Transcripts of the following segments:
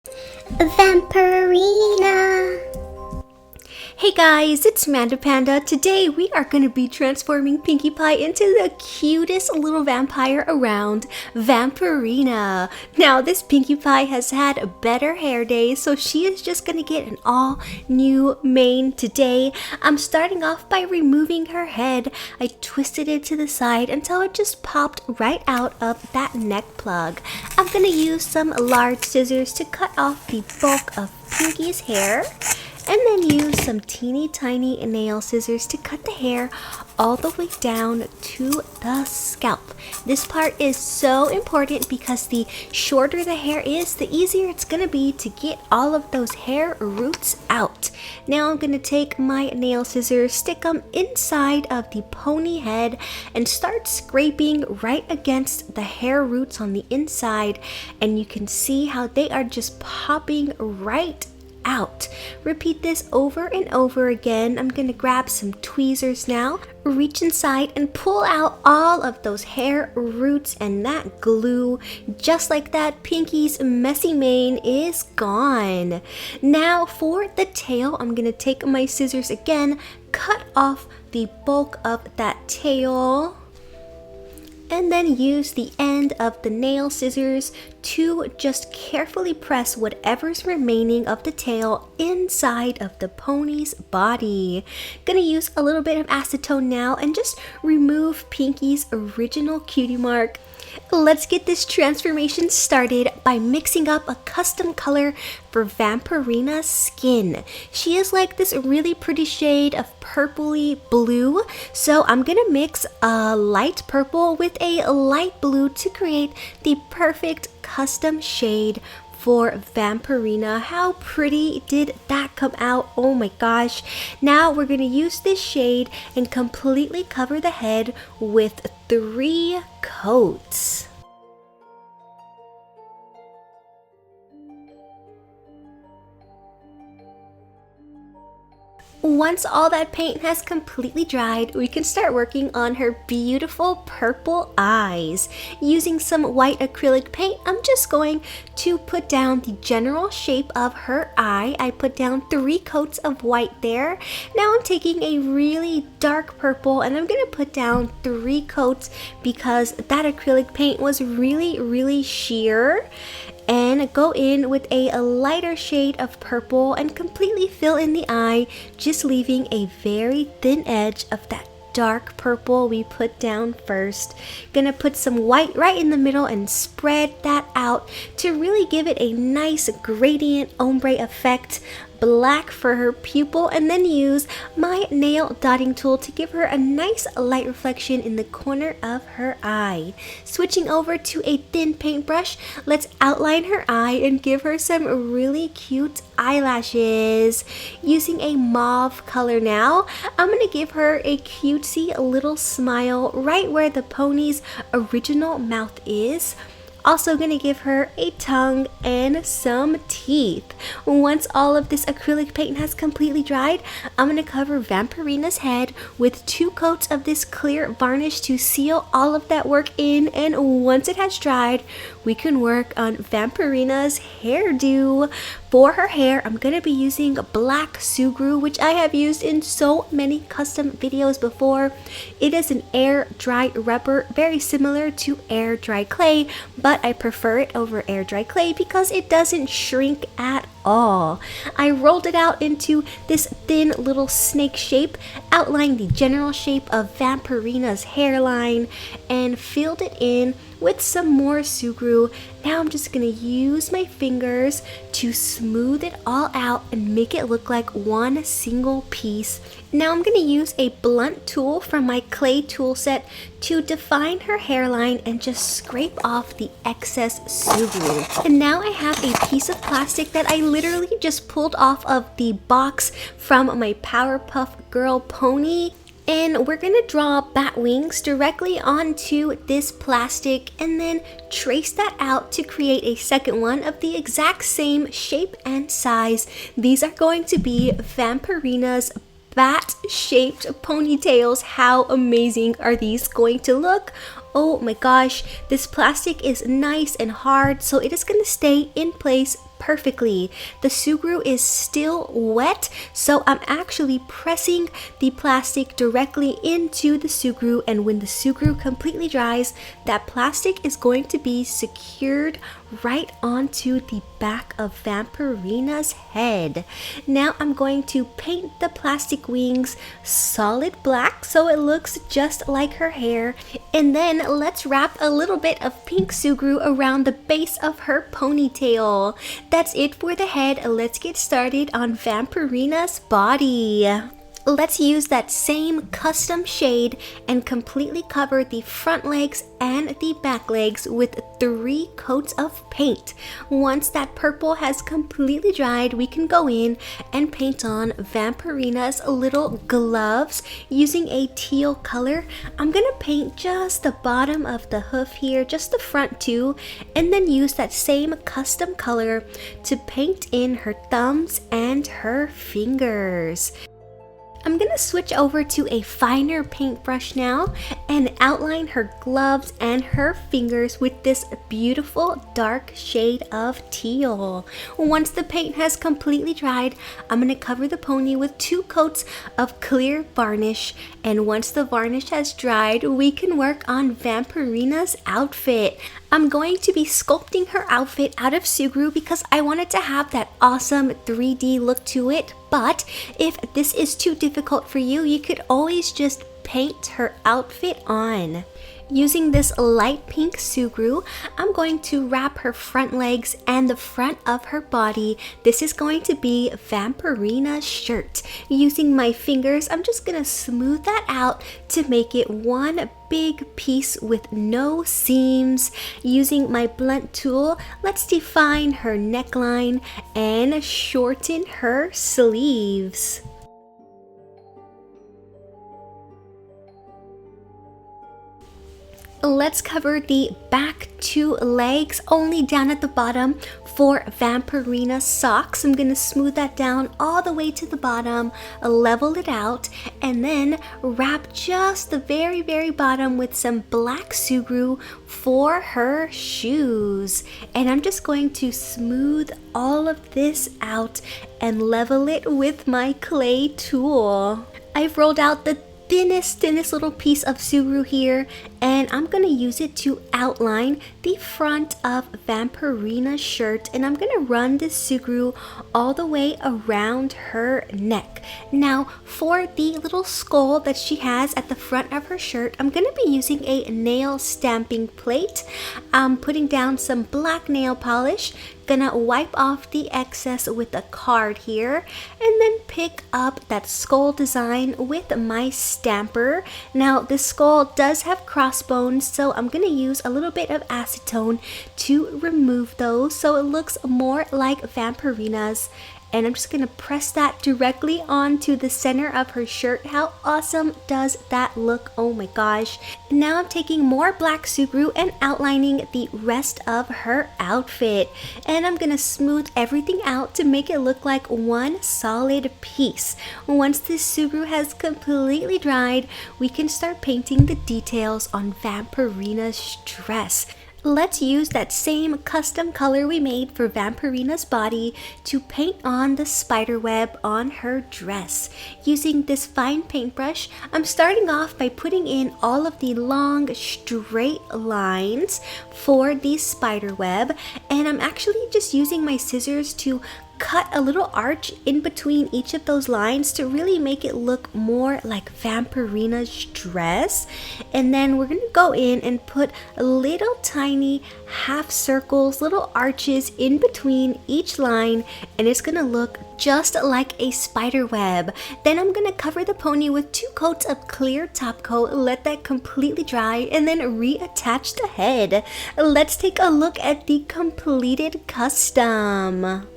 Vampirina! Hey guys, it's MandaPanda. Today we are going to be transforming Pinkie Pie into the cutest little vampire around, Vampirina. Now this Pinkie Pie has had better hair days, so she is just going to get an all new mane today. I'm starting off by removing her head. I twisted it to the side until it just popped right out of that neck plug. I'm going to use some large scissors to cut off the bulk of Pinkie's hair, and then use some teeny tiny nail scissors to cut the hair all the way down to the scalp. This part is so important because the shorter the hair is, the easier it's going to be to get all of those hair roots out. Now I'm going to take my nail scissors, stick them inside of the pony head, and start scraping right against the hair roots on the inside, and you can see how they are just popping right out. Repeat this over and over again. I'm going to grab some tweezers now, reach inside and pull out all of those hair roots and that glue. Just like that, Pinkie's messy mane is gone. Now for the tail, I'm going to take my scissors again, cut off the bulk of that tail, and then use the end of the nail scissors to just carefully press whatever's remaining of the tail inside of the pony's body. Gonna use a little bit of acetone now and just remove Pinkie's original cutie mark. Let's get this transformation started by mixing up a custom color for Vampirina's skin. She is like this really pretty shade of purpley blue, so I'm gonna mix a light purple with a light blue to create the perfect custom shade for Vampirina. How pretty did that come out? Oh my gosh. Now we're going to use this shade and completely cover the head with 3 coats. Once all that paint has completely dried, we can start working on her beautiful purple eyes. Using some white acrylic paint, I'm just going to put down the general shape of her eye. I put down 3 coats of white there. Now I'm taking a really dark purple and I'm going to put down 3 coats because that acrylic paint was really sheer. And go in with a lighter shade of purple and completely fill in the eye, just leaving a very thin edge of that dark purple we put down first. Gonna put some white right in the middle and spread that out to really give it a nice gradient ombre effect. Black for her pupil, and then use my nail dotting tool to give her a nice light reflection in the corner of her eye. Switching over to a thin paintbrush, let's outline her eye and give her some really cute eyelashes. Using a mauve color now, I'm going to give her a cutesy little smile right where the pony's original mouth is. Also gonna give her a tongue and some teeth. Once all of this acrylic paint has completely dried, I'm gonna cover Vampirina's head with 2 coats of this clear varnish to seal all of that work in, and once it has dried, we can work on Vampirina's hairdo. For her hair, I'm gonna be using black Sugru, which I have used in so many custom videos before. It is an air dry rubber, very similar to air dry clay, but I prefer it over air dry clay because it doesn't shrink at all. I rolled it out into this thin little snake shape, outlined the general shape of Vampirina's hairline, and filled it in with some more Sugru. Now I'm just gonna use my fingers to smooth it all out and make it look like one single piece. Now I'm gonna use a blunt tool from my clay tool set to define her hairline and just scrape off the excess Sugru. And now I have a piece of plastic that I literally just pulled off of the box from my Powerpuff Girl pony. And we're gonna draw Batwings directly onto this plastic and then trace that out to create a second one of the exact same shape and size. These are going to be Vampirina's bat-shaped ponytails. How amazing are these going to look? Oh my gosh, this plastic is nice and hard, so it is going to stay in place perfectly. The Sugru is still wet, so I'm actually pressing the plastic directly into the Sugru, and when the Sugru completely dries, that plastic is going to be secured right onto the back of Vampirina's head. Now I'm going to paint the plastic wings solid black so it looks just like her hair, and then let's wrap a little bit of pink Sugru around the base of her ponytail. That's it for the head. Let's get started on Vampirina's body. Let's use that same custom shade and completely cover the front legs and the back legs with 3 coats of paint. Once that purple has completely dried, we can go in and paint on Vampirina's little gloves using a teal color. I'm gonna paint just the bottom of the hoof here, just the front too, and then use that same custom color to paint in her thumbs and her fingers. I'm gonna switch over to a finer paintbrush now and outline her gloves and her fingers with this beautiful dark shade of teal. Once the paint has completely dried, I'm gonna cover the pony with 2 coats of clear varnish, and once the varnish has dried, we can work on Vampirina's outfit. I'm going to be sculpting her outfit out of Sugru because I wanted to have that awesome 3D look to it, but if this is too difficult for you, you could always just paint her outfit on. Using this light pink Sugru, I'm going to wrap her front legs and the front of her body. This is going to be Vampirina's shirt. Using my fingers, I'm just gonna smooth that out to make it one big piece with no seams. Using my blunt tool, let's define her neckline and shorten her sleeves. Let's cover the back 2 legs only down at the bottom for Vampirina's socks. I'm gonna smooth that down all the way to the bottom, level it out, and then wrap just the very bottom with some black Sugru for her shoes. And I'm just going to smooth all of this out and level it with my clay tool. I've rolled out the thinnest little piece of Sugru here, and I'm gonna use it to outline the front of Vampirina's shirt, and I'm gonna run this Sugru all the way around her neck. Now for the little skull that she has at the front of her shirt, I'm gonna be using a nail stamping plate. I'm putting down some black nail polish, gonna wipe off the excess with a card here, and then pick up that skull design with my stamper. Now the skull does have crossbones, so I'm gonna use a little bit of acetone to remove those so it looks more like Vampirina's. And I'm just gonna press that directly onto the center of her shirt. How awesome does that look? Oh my gosh. Now I'm taking more black Sugru and outlining the rest of her outfit. And I'm gonna smooth everything out to make it look like one solid piece. Once this Sugru has completely dried, we can start painting the details on Vampirina's dress. Let's use that same custom color we made for Vampirina's body to paint on the spider web on her dress. Using this fine paintbrush, I'm starting off by putting in all of the long straight lines for the spider web, and I'm actually just using my scissors to cut a little arch in between each of those lines to really make it look more like Vampirina's dress. And then we're gonna go in and put little tiny half circles, little arches in between each line, and it's gonna look just like a spider web. Then I'm gonna cover the pony with 2 coats of clear top coat, let that completely dry, and then reattach the head. Let's take a look at the completed custom.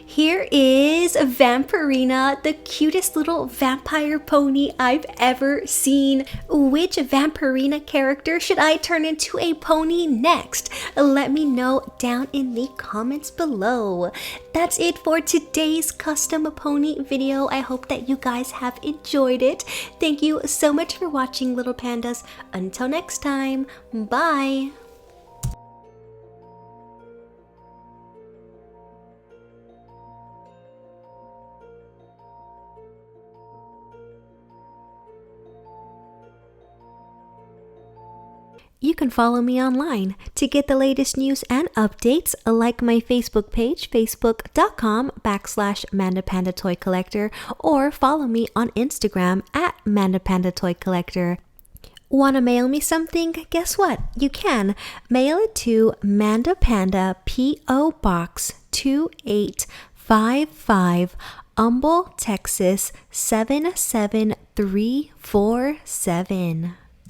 Here is Vampirina, the cutest little vampire pony I've ever seen. Which Vampirina character should I turn into a pony next? Let me know down in the comments below. That's it for today's custom pony video. I hope that you guys have enjoyed it. Thank you so much for watching, little pandas. Until next time, bye! You can follow me online. To get the latest news and updates, like my Facebook page, facebook.com/MandaPanda Toy Collector, or follow me on Instagram at MandaPanda Toy Collector. Want to mail me something? Guess what? You can. Mail it to MandaPanda P.O. Box 2855, Humble, Texas 77347.